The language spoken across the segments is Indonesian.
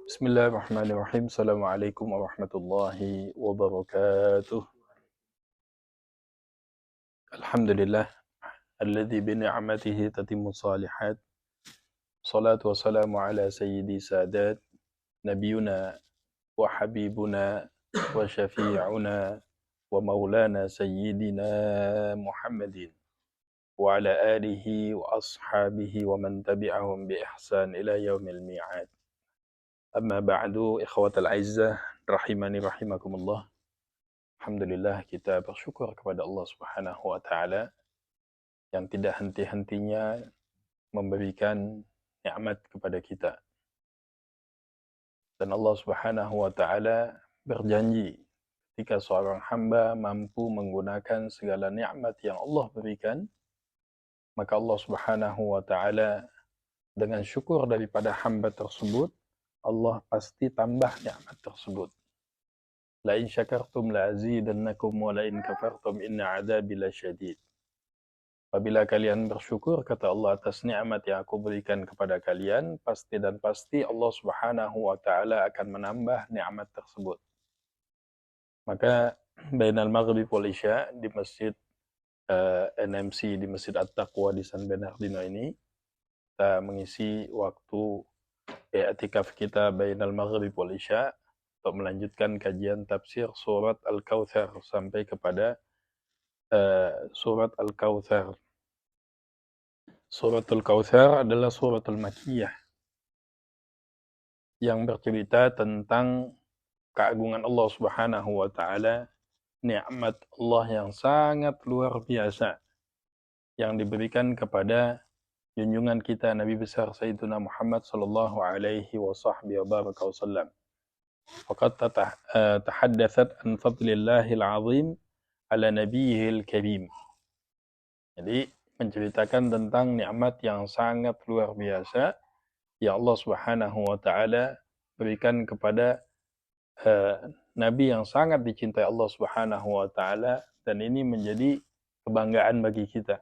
Bismillahirrahmanirrahim. Assalamualaikum warahmatullahi wabarakatuh. Alhamdulillah, alladzi bi ni'matihi tatimmu shalihat. Salatu wassalamu ala sayyidi sadat, nabiyuna wa habibuna wa syafi'una wa maulana sayyidina Muhammadin wa ala alihi wa ashabihi wa man tabi'ahum bi ihsan ila yaumil mi'ad. Amma ba'du, ikhwatal aizzah, rahimani rahimakumullah. Alhamdulillah, kita bersyukur kepada Allah Subhanahu wa taala yang tidak henti-hentinya memberikan nikmat kepada kita. Dan Allah Subhanahu wa taala berjanji ketika seorang hamba mampu menggunakan segala nikmat yang Allah berikan, maka Allah Subhanahu wa taala dengan syukur daripada hamba tersebut, Allah pasti tambah nikmat tersebut. La in syakartum la azidannakum wa la in kafartum inna adzabi lasyadid. Apabila kalian bersyukur, kata Allah, atas nikmat yang aku berikan kepada kalian, pasti dan pasti Allah Subhanahu wa taala akan menambah nikmat tersebut. Maka bainal maghrib wal isya di Masjid NMC, di Masjid At-Taqwa di San Bernardino ini, kita mengisi waktu i'tikaf kita bainal maghrib wal isya untuk melanjutkan kajian tafsir surat Al-Kautsar sampai kepada surat Al-Kautsar. Suratul Kautsar adalah suratul Makkiyah yang bercerita tentang keagungan Allah Subhanahu wa taala, nikmat Allah yang sangat luar biasa yang diberikan kepada junjungan kita Nabi besar Sayyidina Muhammad sallallahu alaihi wasallam. Faqad tahaddathat an fadlillahil azim ala nabiyihil karim. Jadi menceritakan tentang nikmat yang sangat luar biasa yang Allah Subhanahu wa taala berikan kepada nabi yang sangat dicintai Allah Subhanahu wa taala, dan ini menjadi kebanggaan bagi kita.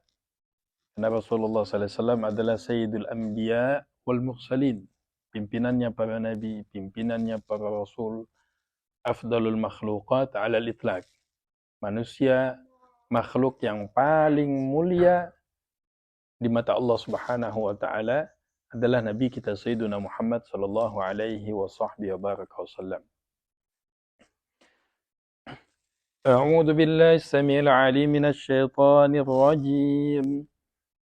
Karena Rasulullah sallallahu alaihi wasallam adalah sayyidul anbiya wal mursalin, pimpinannya para nabi, pimpinannya para rasul, afdalul makhluqat 'ala al-itlaq. Manusia makhluk yang paling mulia di mata Allah Subhanahu wa taala adalah nabi kita Sayyidina Muhammad sallallahu alaihi wasallam. A'udzu billahi as-sami'il 'alim minasy syaithanir rajim.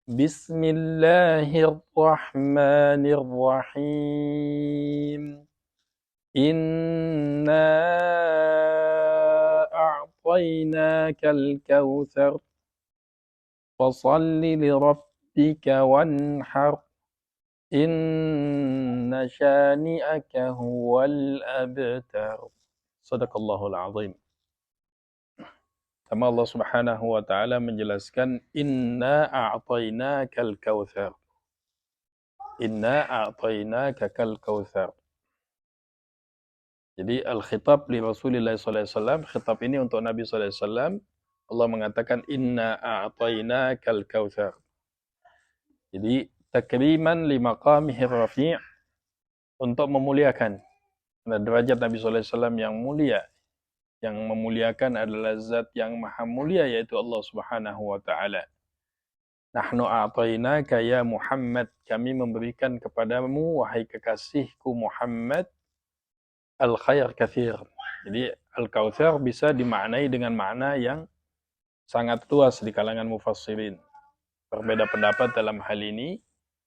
Bismillahirrahmanirrahim. Inna a'tainakal kautsar fasalli lirabbika wanhar inna syani'aka huwal abtar. Shadaqallahul azim. Sama Allah Subhanahu wa taala menjelaskan inna a'tainakal kautsar. Inna a'tainakal kautsar. Jadi al-khitab li Rasulillah sallallahu alaihi wasallam, khitab ini untuk Nabi sallallahu alaihi wasallam. Allah mengatakan inna a'tainakal kautsar. Jadi takriman li maqamihi rafi', untuk memuliakan derajat Nabi sallallahu alaihi wasallam yang mulia. Yang memuliakan adalah zat yang maha mulia, yaitu Allah Subhanahu wa taala. Nahnu a'tainaka ya Muhammad, kami memberikan kepadamu wahai kekasihku Muhammad al-khair katsir. Jadi al-kautsar bisa dimaknai dengan makna yang sangat luas di kalangan mufassirin. Berbeda pendapat dalam hal ini,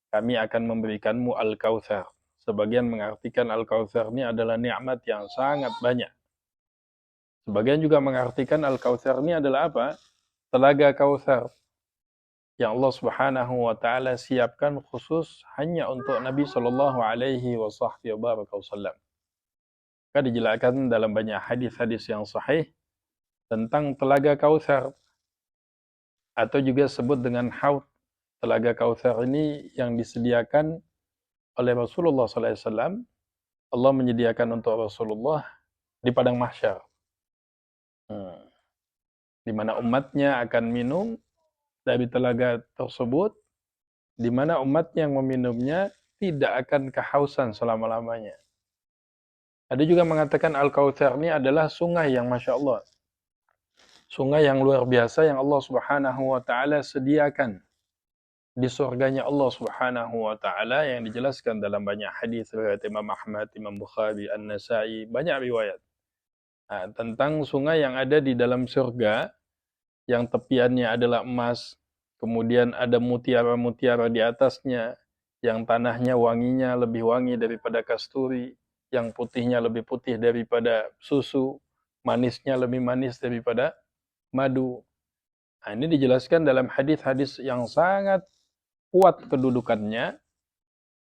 kami akan memberikanmu al-kautsar. Sebagian mengartikan al-kautsar ini adalah nikmat yang sangat banyak. Sebagian juga mengartikan al-kautsar ini adalah apa? Telaga Kautsar yang Allah Subhanahu wa taala siapkan khusus hanya untuk Nabi sallallahu alaihi wasallam. Maka dijelaskan dalam banyak hadis-hadis yang sahih tentang telaga Kautsar, atau juga sebut dengan haud. Telaga Kautsar ini yang disediakan oleh Rasulullah sallallahu alaihi wasallam. Allah menyediakan untuk Rasulullah di padang mahsyar. Di mana umatnya akan minum dari telaga tersebut, di mana umatnya yang meminumnya tidak akan kehausan selama-lamanya. Ada juga mengatakan Al-Kautsar ini adalah sungai yang Masya Allah. Sungai yang luar biasa yang Allah Subhanahu wa Ta'ala sediakan di surganya Allah Subhanahu wa Ta'ala, yang dijelaskan dalam banyak hadis riwayat Imam Ahmad, Imam Bukhari, An-Nasai, banyak riwayat. Nah, tentang sungai yang ada di dalam surga, yang tepiannya adalah emas, kemudian ada mutiara-mutiara di atasnya, yang tanahnya wanginya lebih wangi daripada kasturi, yang putihnya lebih putih daripada susu, manisnya lebih manis daripada madu. Nah, ini dijelaskan dalam hadis-hadis yang sangat kuat kedudukannya.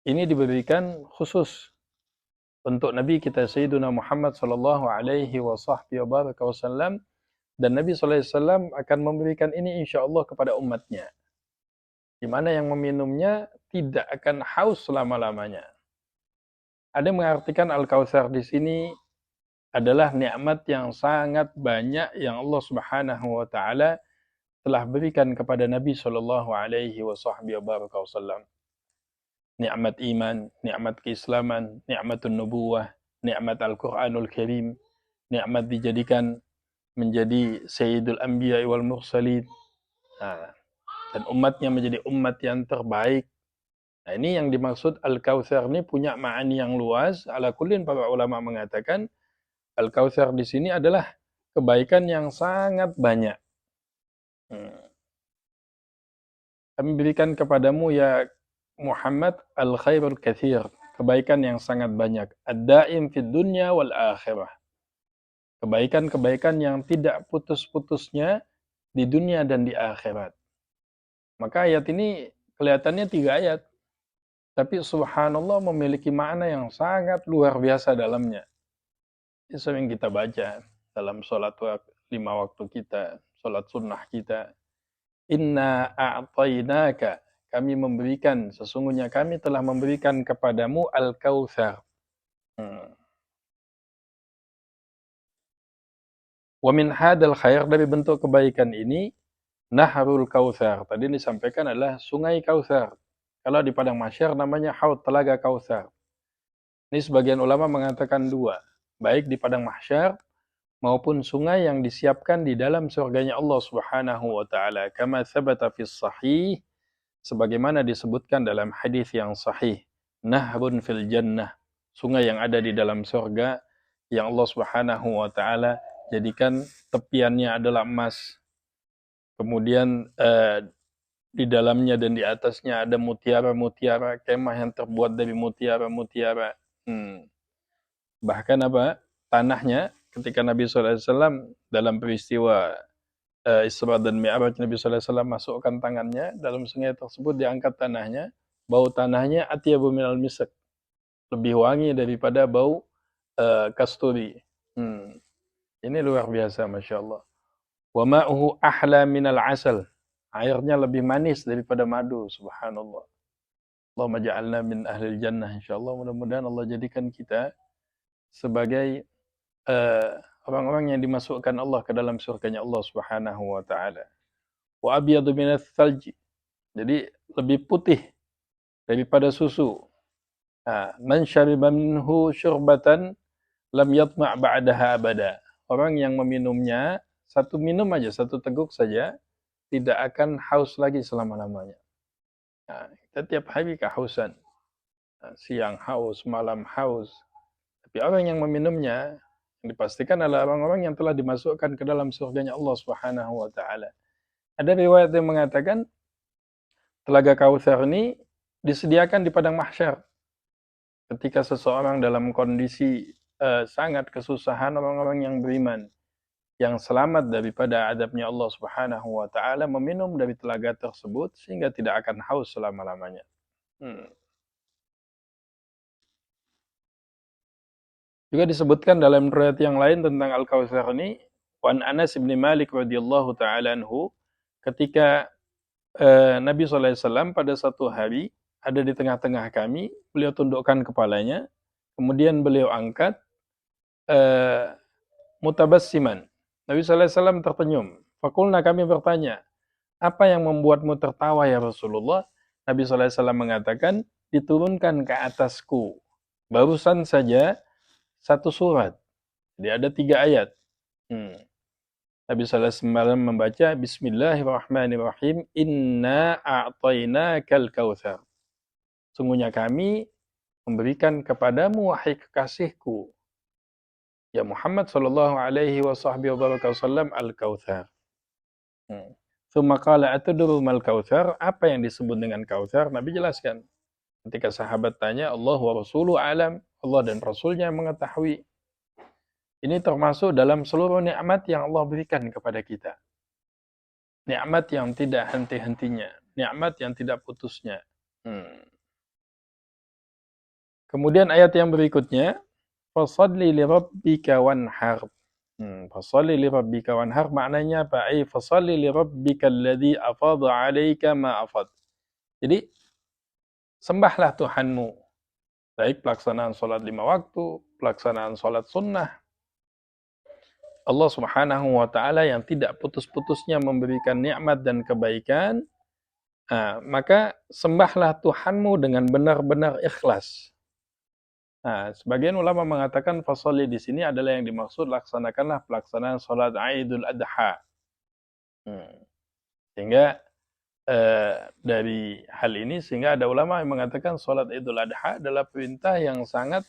Ini diberikan khusus untuk Nabi kita Sayyiduna Muhammad sallallahu alaihi wasallam, dan Nabi sallallahu alaihi wasallam akan memberikan ini insyaallah kepada umatnya, di mana yang meminumnya tidak akan haus selama-lamanya. Ada yang mengartikan Al-Kautsar di sini adalah nikmat yang sangat banyak yang Allah Subhanahu wa taala telah berikan kepada Nabi sallallahu alaihi wasallam. Nikmat iman, nikmat keislaman, nikmatun nubuwah, nikmat Al-Qur'anul Karim, nikmat dijadikan menjadi Sayyidul Anbiya wal Mursalin. Nah, dan umatnya menjadi umat yang terbaik. Nah, ini yang dimaksud Al-Kautsar ini punya ma'ani yang luas. Ala kullin para ulama mengatakan Al-Kautsar di sini adalah kebaikan yang sangat banyak. Kami berikan kepadamu ya Muhammad al-khairul katsir, kebaikan yang sangat banyak. Ad-daim fid dunya wal akhirah. Kebaikan-kebaikan yang tidak putus-putusnya di dunia dan di akhirat. Maka ayat ini kelihatannya 3 ayat, tapi subhanallah memiliki makna yang sangat luar biasa dalamnya. Ini sering kita baca dalam sholat 5 waktu kita, sholat sunnah kita. Inna a'tainaka, kami memberikan, sesungguhnya kami telah memberikan kepadamu Al-Kautsar. Wa min hadal khair, dari bentuk kebaikan ini, Nahrul Kautsar. Tadi disampaikan adalah sungai Kautsar. Kalau di padang mahsyar namanya Haud, telaga Kautsar. Ini sebagian ulama mengatakan 2, baik di padang mahsyar maupun sungai yang disiapkan di dalam surganya Allah Subhanahu wa taala. Kama tsabata fis sahih, sebagaimana disebutkan dalam hadis yang sahih, nahrun fil jannah, sungai yang ada di dalam surga yang Allah Subhanahu wa taala jadikan tepiannya adalah emas. Kemudian di dalamnya dan di atasnya ada mutiara-mutiara, kemah yang terbuat dari mutiara-mutiara. Bahkan apa? Tanahnya ketika Nabi sallallahu alaihi wasallam dalam peristiwa Isra dan Mi'raj, Nabi sallallahu alaihi wasallam masukkan tangannya dalam sungai tersebut, diangkat tanahnya, bau tanahnya atyabu minal misk, lebih wangi daripada bau kasturi. Ini luar biasa, Masya Allah. Wa ma'uhu ahla minal asal, airnya lebih manis daripada madu, subhanallah. Allahumma ja'alna min ahlil jannah, insyaallah. Mudah-mudahan Allah jadikan kita sebagai orang-orang yang dimasukkan Allah ke dalam surganya Allah Subhanahu wa taala. Wa abyadu minats salji, jadi lebih putih daripada susu. Man syariba minhu syurbatan lam yatma' ba'daha abada. Orang yang meminumnya, satu minum aja, satu teguk saja, tidak akan haus lagi selama-lamanya. Kita tiap hari kehausan. Siang haus, malam haus. Tapi orang yang meminumnya, yang dipastikan adalah orang-orang yang telah dimasukkan ke dalam surganya Allah Subhanahu wa taala. Ada riwayat yang mengatakan telaga Kautsar ini disediakan di padang mahsyar. Ketika seseorang dalam kondisi sangat kesusahan, orang-orang yang beriman, yang selamat daripada azabnya Allah Subhanahu wa taala, meminum dari telaga tersebut sehingga tidak akan haus selama-lamanya. Juga disebutkan dalam riwayat yang lain tentang Al-Kautsar ini, Wan Anas bin Malik radhiyallahu taala anhu, ketika Nabi sallallahu alaihi wasallam pada satu hari ada di tengah-tengah kami, beliau tundukkan kepalanya, kemudian beliau angkat mutabassiman. Nabi sallallahu alaihi wasallam tersenyum. Fakulna, kami bertanya, apa yang membuatmu tertawa ya Rasulullah? Nabi sallallahu alaihi wasallam mengatakan, diturunkan ke atasku barusan saja satu surat. Jadi ada 3 ayat. Nabi SAW membaca Bismillahirrahmanirrahim. Inna a'tainakal kautsar. Sungguhnya kami memberikan kepadamu wahai kekasihku ya Muhammad sallallahu alaihi wasallam al-kautsar. Tsumma qala atadru mal kautsar? Apa yang disebut dengan kautsar? Nabi jelaskan. Ketika sahabat tanya, Allah wa rasuluhu alam, Allah dan Rasulnya mengetahui. Ini termasuk dalam seluruh nikmat yang Allah berikan kepada kita. Nikmat yang tidak henti-hentinya, nikmat yang tidak putusnya. Kemudian ayat yang berikutnya, fasalli li rabbika wanhar. Fasalli li rabbika wanhar maknanya apa? Ai fasalli li rabbika alladhi afadha 'alaika ma afad. Jadi sembahlah Tuhanmu. Baik pelaksanaan salat 5 waktu, pelaksanaan salat sunnah. Allah Subhanahu wa taala yang tidak putus-putusnya memberikan nikmat dan kebaikan, maka sembahlah Tuhanmu dengan benar-benar ikhlas. Sebagian ulama mengatakan fasholli di sini adalah yang dimaksud laksanakanlah pelaksanaan salat Idul Adha. Sehingga dari hal ini sehingga ada ulama yang mengatakan salat Idul Adha adalah perintah yang sangat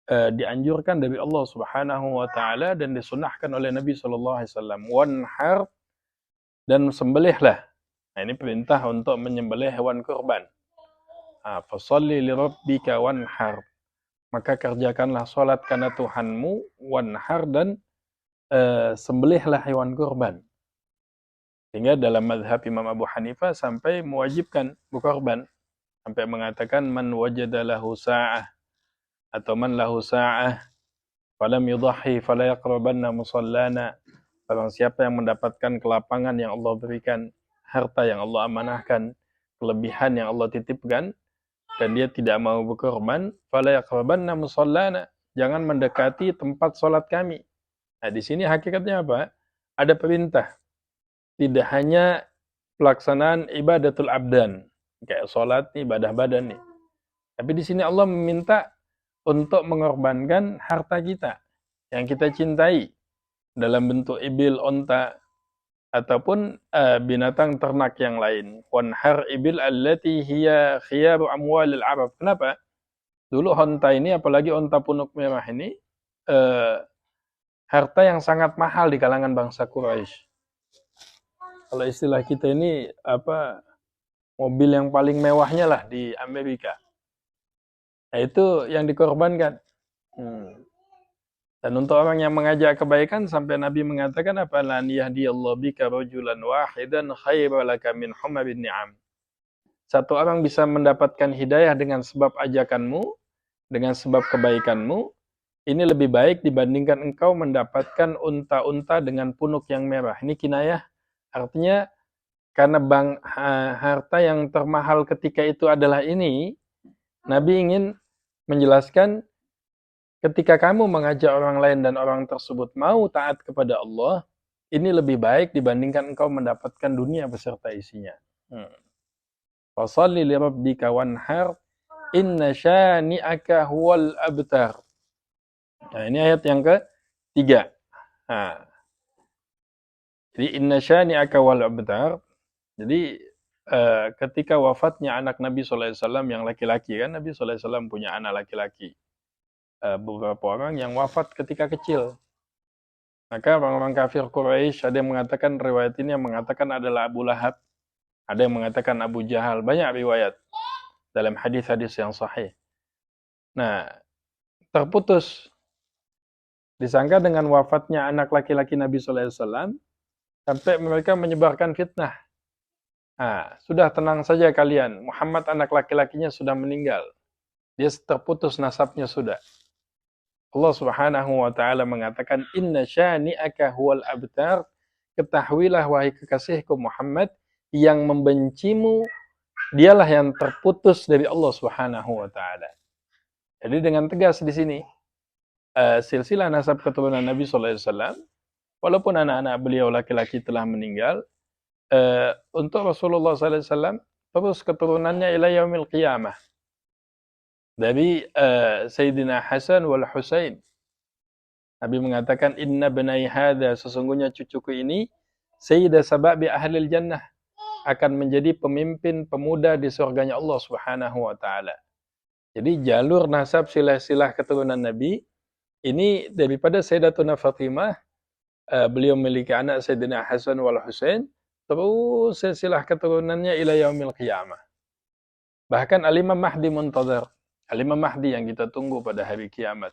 dianjurkan dari Allah Subhanahu wa taala dan disunahkan oleh Nabi sallallahu alaihi wasallam. Wanhar, dan sembelihlah. Nah, ini perintah untuk menyembelih hewan kurban. Fasholli li rabbika wanhar. Maka kerjakanlah salat karena Tuhanmu, wanhar, dan sembelihlah hewan kurban. Sehingga dalam mazhab Imam Abu Hanifah sampai mewajibkan berkorban. Sampai mengatakan man wajada lahu sa'ah atau man lahu sa'ah falam yudhahi fala yaqrabanna musallana. Barang siapa yang mendapatkan kelapangan yang Allah berikan, harta yang Allah amanahkan, kelebihan yang Allah titipkan, dan dia tidak mau berkorban, fala yaqrabanna musallana. Jangan mendekati tempat salat kami. Nah, di sini hakikatnya apa? Ada perintah. Tidak hanya pelaksanaan ibadatul abdan, kayak salat nih, ibadah badan nih. Tapi di sini Allah meminta untuk mengorbankan harta kita yang kita cintai dalam bentuk ibil, onta, ataupun binatang ternak yang lain. Wanhar ibil allati hiya khiyaru amwalil Arab. Kenapa? Dulu onta ini, apalagi onta punuk merah ini, harta yang sangat mahal di kalangan bangsa Quraisy. Kalau istilah kita ini mobil yang paling mewahnya lah di Amerika. Nah, itu yang dikorbankan. Dan untuk orang yang mengajak kebaikan sampai Nabi mengatakan apa? Lan yahdiyallahu bika rajulan wahidan khairan laka min humarin ni'am. Satu orang bisa mendapatkan hidayah dengan sebab ajakanmu, dengan sebab kebaikanmu, ini lebih baik dibandingkan engkau mendapatkan unta-unta dengan punuk yang merah. Ini kinayah, artinya karena harta yang termahal ketika itu adalah ini, Nabi ingin menjelaskan ketika kamu mengajak orang lain dan orang tersebut mau taat kepada Allah, ini lebih baik dibandingkan engkau mendapatkan dunia beserta isinya. Fasholli li rabbika wanhar, inna syani'aka huwal abtar. Nah, ini ayat yang ke-3. Jadi inna syani'aka huwal abtar. Jadi ketika wafatnya anak Nabi SAW yang laki-laki, kan Nabi SAW punya anak laki-laki. Beberapa orang yang wafat ketika kecil. Maka orang-orang kafir Quraisy ada yang mengatakan, riwayat ini yang mengatakan adalah Abu Lahab, ada yang mengatakan Abu Jahal, banyak riwayat dalam hadis-hadis yang sahih. Nah, terputus disangka dengan wafatnya anak laki-laki Nabi SAW sampai mereka menyebarkan fitnah. Sudah tenang saja kalian, Muhammad anak laki-lakinya sudah meninggal, dia terputus nasabnya sudah. Allah Subhanahu wa taala mengatakan inna syani'aka huwal abtar. Ketahuilah wahai kekasihku Muhammad, yang membencimu dialah yang terputus dari Allah Subhanahu wa taala. Jadi dengan tegas di sini silsilah nasab keturunan Nabi sallallahu alaihi wasallam, walaupun anak-anak beliau laki-laki telah meninggal, untuk Rasulullah sallallahu alaihi wasallam terus keturunannya ila yaumil qiyamah. dari Sayyidina Hasan wal Husain. Nabi mengatakan, inna benai hadha, sesungguhnya cucuku ini, sayyidah sababi ahlil jannah, akan menjadi pemimpin pemuda di surganya Allah Subhanahu wa taala. Jadi jalur nasab silah-silah keturunan Nabi ini daripada Sayyidatuna Fatimah, beliau memiliki anak Sayyidina Hasan wal Husain, terus silsilah keturunannya ila yaumil qiyamah. Bahkan Al-Imam Mahdi muntazar, Al-Imam Mahdi yang kita tunggu pada hari kiamat,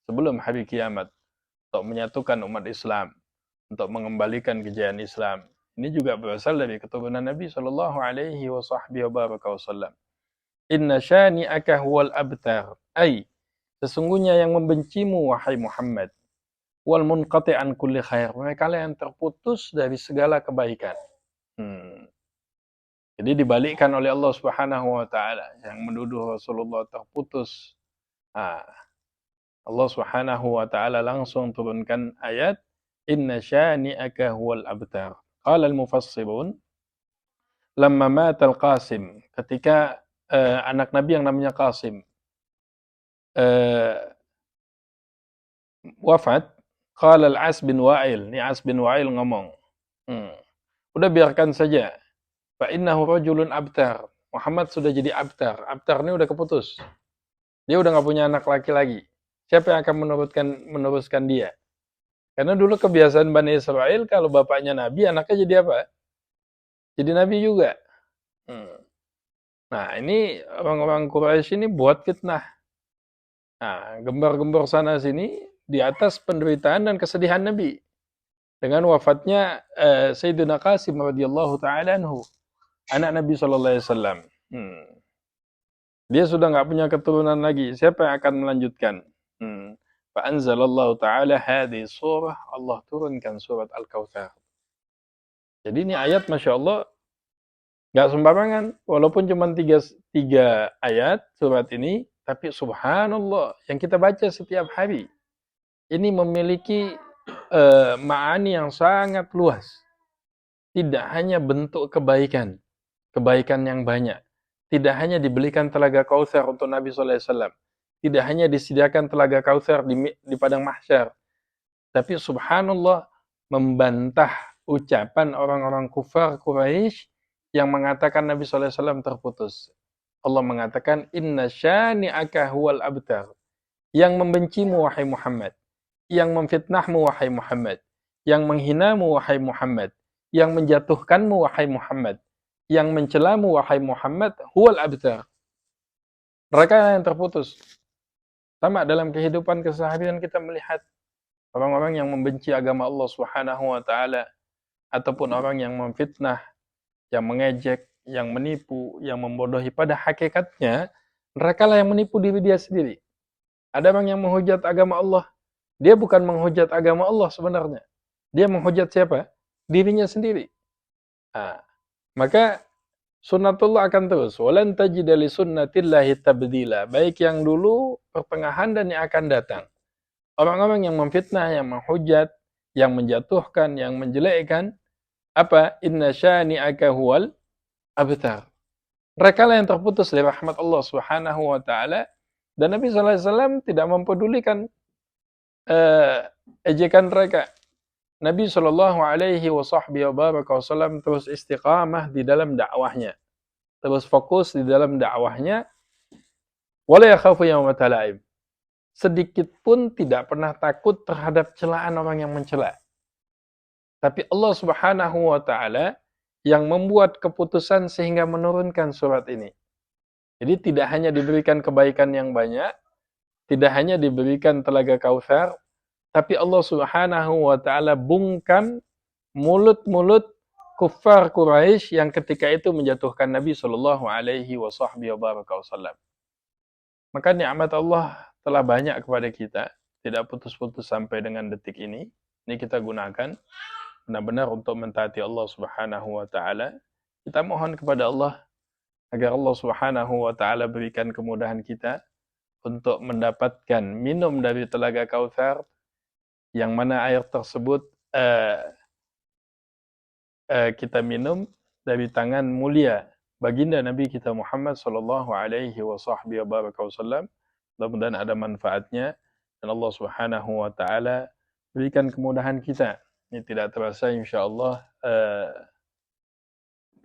sebelum hari kiamat, untuk menyatukan umat Islam, untuk mengembalikan kejayaan Islam. Ini juga berasal dari keturunan Nabi sallallahu alaihi wasallam. Inna syani'aka huwal abtar. Sesungguhnya yang membencimu wahai Muhammad, wal munqati an kulli khair. Mereka yang terputus dari segala kebaikan. Jadi dibalikkan oleh Allah Subhanahu wa taala yang menuduh Rasulullah terputus. Allah Subhanahu wa taala langsung turunkan ayat inna syani'aka huwal abtar. Qala al-mufassirun lamma mata al-Qasim, ketika anak Nabi yang namanya Qasim wafat, qala al-As bin Wa'il, ini As bin Wa'il ngomong, udah biarkan saja, fa innahu rajulun abtar, Muhammad sudah jadi abtar, abtar ini udah keputus, dia udah nggak punya anak laki lagi, siapa yang akan meneruskan dia? Karena dulu kebiasaan Bani Israel, kalau bapaknya Nabi, anaknya jadi apa? Jadi Nabi juga. Nah, ini orang-orang Quraisy ini buat fitnah. Nah, gembar-gembor sana sini di atas penderitaan dan kesedihan Nabi. Dengan wafatnya Sayyidina Qasim radhiyallahu taala anhu, anak Nabi sallallahu alaihi wasallam. Dia sudah nggak punya keturunan lagi. Siapa yang akan melanjutkan? Fa anzalallahu taala hadhihi surah, Allah turunkan surat Al-Kautsar. Jadi ini ayat Masya Allah nggak sembarangan, walaupun cuma tiga ayat surat ini, tapi subhanallah yang kita baca setiap hari ini memiliki ma'ani yang sangat luas. Tidak hanya bentuk kebaikan, kebaikan yang banyak. Tidak hanya dibelikan telaga Kautsar untuk Nabi sallallahu alaihi wasallam. Tidak hanya disediakan telaga Kautsar di padang mahsyar. Tapi subhanallah membantah ucapan orang-orang kufar Quraisy yang mengatakan Nabi sallallahu alaihi wasallam terputus. Allah mengatakan inna syani'aka huwal abtar. Yang membencimu wahai Muhammad, yang memfitnahmu wahai Muhammad, yang menghinamu wahai Muhammad, yang menjatuhkanmu wahai Muhammad, yang mencelamu wahai Muhammad, huwal abtar. Mereka yang terputus. Sama dalam kehidupan keseharian kita melihat orang-orang yang membenci agama Allah Subhanahu wa taala ataupun orang yang memfitnah, yang mengejek, yang menipu, yang membodohi, pada hakikatnya mereka lah yang menipu diri dia sendiri. Ada orang yang menghujat agama Allah, dia bukan menghujat agama Allah sebenarnya. Dia menghujat siapa? Dirinya sendiri. Maka sunnatullah akan terus. Walan tajida li sunnatillahi tabdila. Baik yang dulu, pertengahan, dan yang akan datang. Orang-orang yang memfitnah, yang menghujat, yang menjatuhkan, yang menjelekkan, apa? Inna syani'aka huwal abtar. Mereka lah yang terputus dari rahmat Allah Subhanahu wa taala, dan Nabi sallallahu alaihi wasallam tidak mempedulikan ejekan mereka. Nabi sallallahu alaihi wasallam terus istiqamah di dalam dakwahnya. Terus fokus di dalam dakwahnya. Wala yakhafu yawmata la'im. Sedikit pun tidak pernah takut terhadap celaan orang yang mencela. Tapi Allah Subhanahu wa taala yang membuat keputusan sehingga menurunkan surat ini. Jadi tidak hanya diberikan kebaikan yang banyak, tidak hanya diberikan telaga Kautsar, tapi Allah Subhanahu wa taala bungkam mulut-mulut kufar Quraisy yang ketika itu menjatuhkan Nabi sallallahu alaihi wasallam. Maka nikmat Allah telah banyak kepada kita, tidak putus-putus sampai dengan detik ini. Ini kita gunakan benar-benar untuk mentaati Allah Subhanahu wa taala. Kita mohon kepada Allah agar Allah Subhanahu wa taala berikan kemudahan kita untuk mendapatkan minum dari telaga Kautsar, yang mana air tersebut kita minum dari tangan mulia baginda Nabi kita Muhammad sallallahu alaihi wasallam, Mudah-mudahan ada manfaatnya dan Allah Subhanahu wa taala berikan kemudahan kita. Ini tidak terasa insyaallah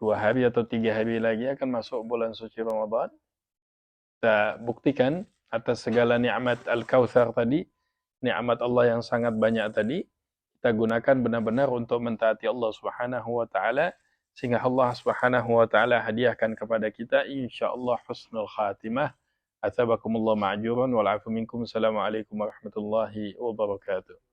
2 hari atau 3 hari lagi akan masuk bulan suci Ramadan. Kita buktikan atas segala nikmat Al-Kautsar tadi, nikmat Allah yang sangat banyak tadi, kita gunakan benar-benar untuk mentaati Allah Subhanahu wa taala sehingga Allah Subhanahu wa taala hadiahkan kepada kita insyaallah husnul khatimah. Atsabakumullah ma'juran wal afu minkum. Assalamualaikum warahmatullahi wabarakatuh.